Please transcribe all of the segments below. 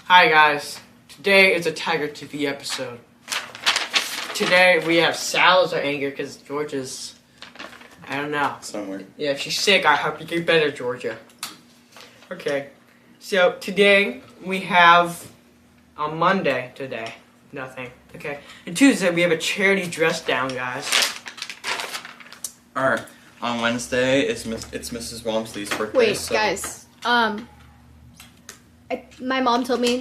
Hi guys, today is a TigerTV episode. Today we have Sal as our anchor because Georgia's, I don't know. Somewhere. Yeah, if she's sick, I hope you get better, Georgia. Okay, so today we have, on Monday today, nothing. Okay, and Tuesday we have a charity dress down, guys. Alright, on Wednesday it's Mrs. Walmsley's birthday. Wait, so guys. My mom told me.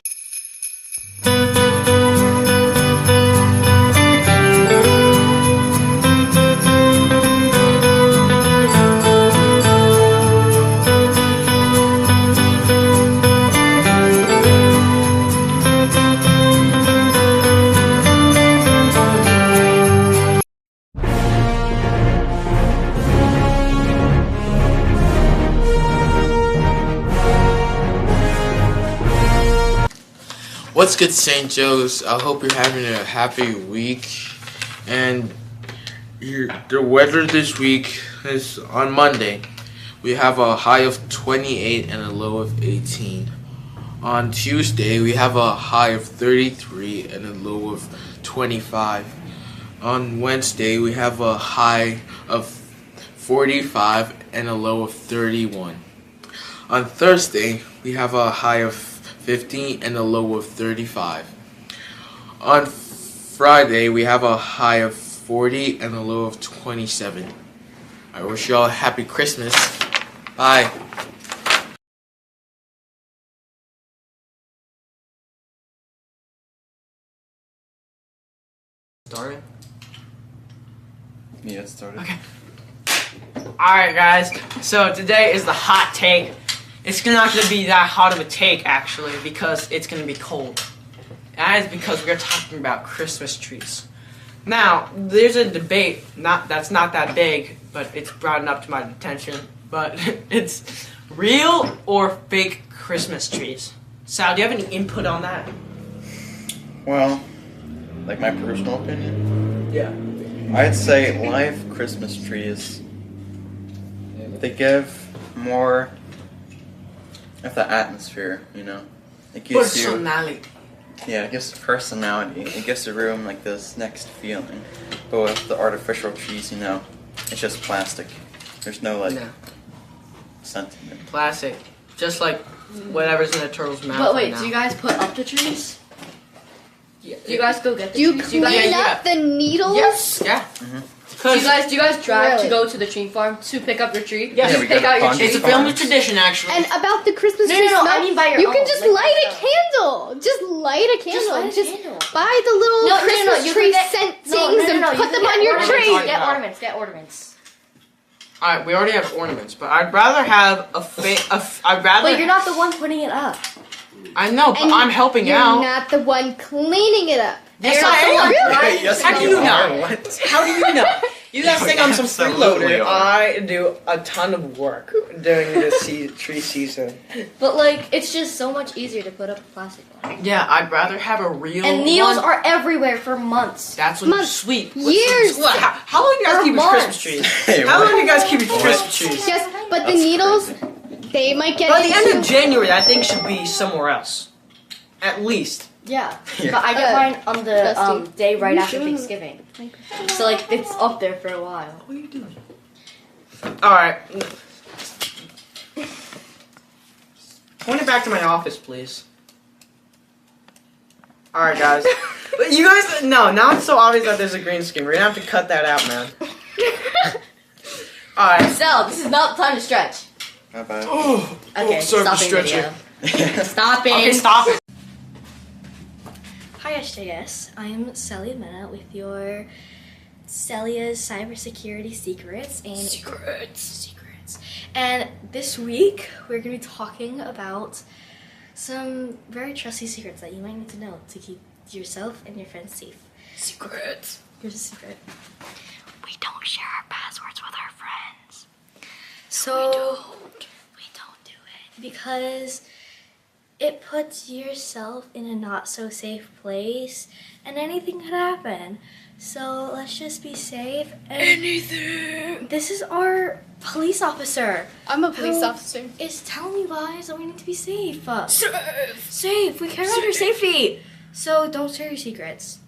What's good, St. Joe's? I hope you're having a happy week. And the weather this week is on Monday. We have a high of 28 and a low of 18. On Tuesday, we have a high of 33 and a low of 25. On Wednesday, we have a high of 45 and a low of 31. On Thursday, we have a high of 50 and a low of 35. On Friday, we have a high of 40 and a low of 27. I wish you all a happy Christmas. Bye. Started? yeah, it started. Okay. Alright guys, so today is the hot take. It's not going to be that hot of a take, actually, because it's going to be cold. That is because we're talking about Christmas trees. Now, there's a debate, that's not that big, but it's brought up to my attention. But it's real or fake Christmas trees. Sal, do you have any input on that? Well, like my personal opinion, Yeah. I'd say live Christmas trees, they give more of the atmosphere, you know. It gives you, Personality. yeah, it gives personality. It gives the room like this next feeling. But with the artificial trees, you know, it's just plastic. There's no like No. sentiment. Plastic. Just like whatever's in a turtle's mouth. But wait, right do you now. guys put up the trees? Yeah. Do you guys go get the Do you trees? clean Yeah. up the needles? Yes. Yeah. Do you guys drive Really? to go to the tree farm to pick up your tree? Yes. You we pick go to out your Pondy's tree. It's a Farm. family tradition, actually. And about the Christmas No, tree no, no, smell, I mean by your you own, can just like light a yourself. candle. Just light a candle. light a candle. buy the little No, Christmas you tree can get- scent No, things and you put can them get on your ornaments. tree. Get ornaments. Get ornaments. Alright, we already have ornaments, but I'd rather have a fake. I'd rather. But you're not the one putting it up. I know, but And I'm helping you're out. not the one cleaning it up. Yes, You're not I the am. one Really? trying Yes, to How do do you it. know? What? How do you know? You guys think I'm some Absolutely freeloader. are. I do a ton of work during the tree season. But like, it's just so much easier to put up a plastic one. Yeah, I'd rather have a real And needles one. are everywhere for months. That's when you're Months. sweet. Years. How long do you guys For keep your months. Christmas trees? Hey, How what? long do you guys keep your What? Christmas trees? Yes, but the That's needles, crazy. they might get By the end into- of January, I think should be somewhere else. At least. Yeah. Yeah. But I get mine on the Dusty. day right You after should. Thanksgiving. So like, it's up there for a while. What are you doing? Alright. Point it back to my office, please. Alright, guys. But you guys, no, now it's so obvious that there's a green screen. We're gonna have to cut that out, man. Alright. So, this is not the time to stretch. How about Oh, Okay, sorry for stopping stretching. video. Stopping. Okay, stop it. Hi HJS, I'm Celia Mena with your Celia's Cybersecurity Secrets and Secrets. And this week we're going to be talking about some very trusty secrets that you might need to know to keep yourself and your friends safe. Secrets. Here's a secret. We don't share our passwords with our friends. So we don't do it because it puts yourself in a not so safe place and anything could happen. So let's just be safe. Anything. This is our police officer. I'm a police Who officer. is telling you guys that we need to be safe. Safe. We care about your safety. So don't share your secrets.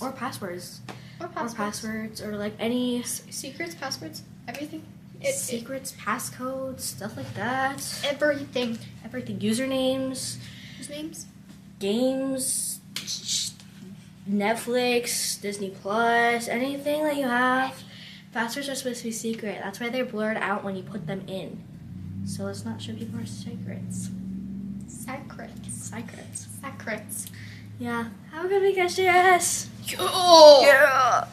Or passwords. Or Or passwords. Or like any Secrets, passwords, everything. secrets, passcodes, stuff like that. Everything. Everything. Usernames, Whose names? games, Netflix, Disney Plus, anything that you have. Passwords are supposed to be secret. That's why they're blurred out when you put them in. So let's not show people our secrets. Secrets. Secrets. Secrets. Yeah. Have a good week, SJS. Oh. Yeah.